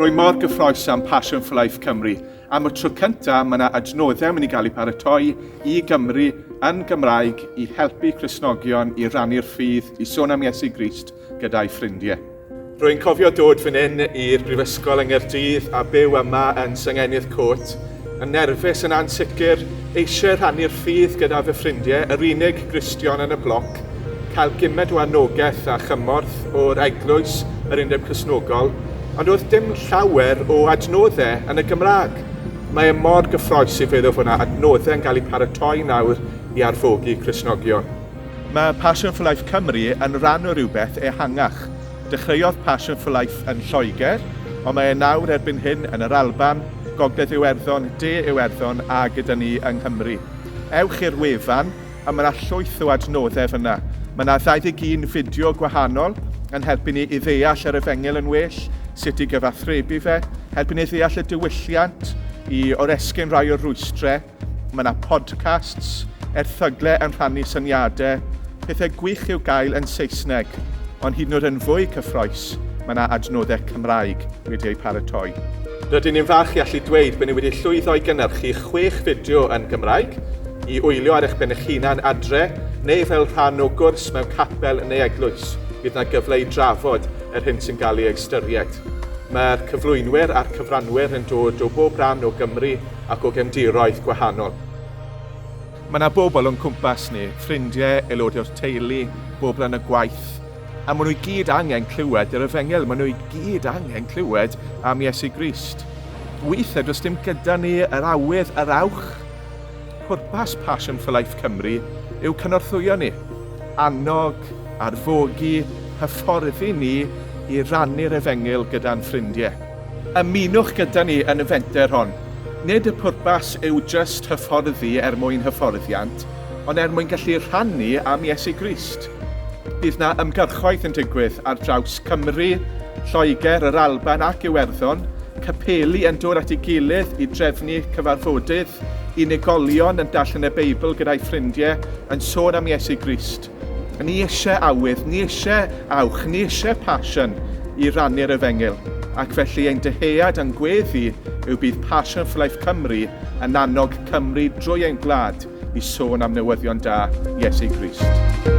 Rwy mor gyffroes am Passion for Life Cymru. Am y tro cyntaf, mae yna adnoddau mynd i gael eu paratoi i Gymru yn Gymraeg i helpu Cristnogion i rannu'r ffydd i sôn am Iesu Grist gyda'i ffrindiau. Rwy'n cofio dod fan hyn i'r Brifysgol yng Nghaerdydd a byw yma yn Senghennydd Côt, yn nerfus yn ansicr, eisiau rannu'r ffydd gyda fy ffrindiau, yr unig Gristion yn y bloc, cael gymaint o anogaeth a chymorth o'r eglwys yr Undeb Cristnogol, ond oedd dim llawer o adnoddau yn y Gymraeg. Mae mor gyffroes i feddwl fod yna adnoddau yn cael eu paratoi nawr i arfogi Cristnogion. Mae Passion for Life Cymru yn rhan o rhywbeth ehangach. Dechreuodd Passion for Life yn Lloegr, ond mae nawr erbyn hyn yn yr Alban, Gogledd Iwerddon, De Iwerddon a gyda ni yng Nghymru. Ewch i'r wefan a mae yna llwyth o adnoddau fyna. Mae yna 21 fideo gwahanol yn helpu ni i ddeall yr Efengyl yn well, sut i gyfathrebu fe, helpu ni ddeall y diwylliant, i oresgyn rai o'r rwystrau. Mae yna podcasts, erthyglau yn rhannu syniadau, pethau gwych i'w gael yn Saesneg, ond hyd yn oed yn fwy cyffroes, mae yna adnoddau Cymraeg wedi eu paratoi. Rydyn ni'n falch i allu dweud bod ni wedi llwyddo i gynhyrchu 6 fideo yn Gymraeg, i wylio ar eich ben eich hunan adre, neu fel rhan o gwrs mewn capel neu eglwys. Bydd yna gyfle i drafod yr hyn sy'n cael ei ystyried. Mae'r cyflwynwyr a'r cyfranwyr yn dod o bob ran o Gymru ac o gefndiroedd gwahanol. Mae yna bobl o'n cwmpas ni, ffrindiau, aelodau o'r teulu, bobl yn y gwaith, a maen nhw i gyd angen clywed yr Efengyl, maen nhw i gyd angen clywed am Iesu Grist. Weithiau does dim gyda ni yr awydd, yr awch. Pwrpas Passion for Life Cymru yw cynorthwyo ni, annog, arfogi, hyfforddi ni i rannu'r Efengyl gyda'n ffrindiau. Ymunwch gyda ni yn y fenter hon. Nid y pwrpas yw just hyfforddi mwyn hyfforddiant, ond mwyn gallu rhannu am Iesu Grist. Bydd yna ymgyrchoedd yn digwydd ar draws Cymru, Lloegr, yr Alban ac Iwerddon, capeli yn dod at ei gilydd i drefnu cyfarfodydd, unigolion yn darllen y Beibl gyda'i ffrindiau yn sôn am Iesu Grist. Ni eisiau awydd, ni eisiau awch, ni eisiau passion i rannu'r Efengyl. Ac felly ein deheuad yn gweddi yw bydd Passion for Life Cymru yn annog Cymru drwy ein gwlad i sôn am newyddion da Iesu Grist.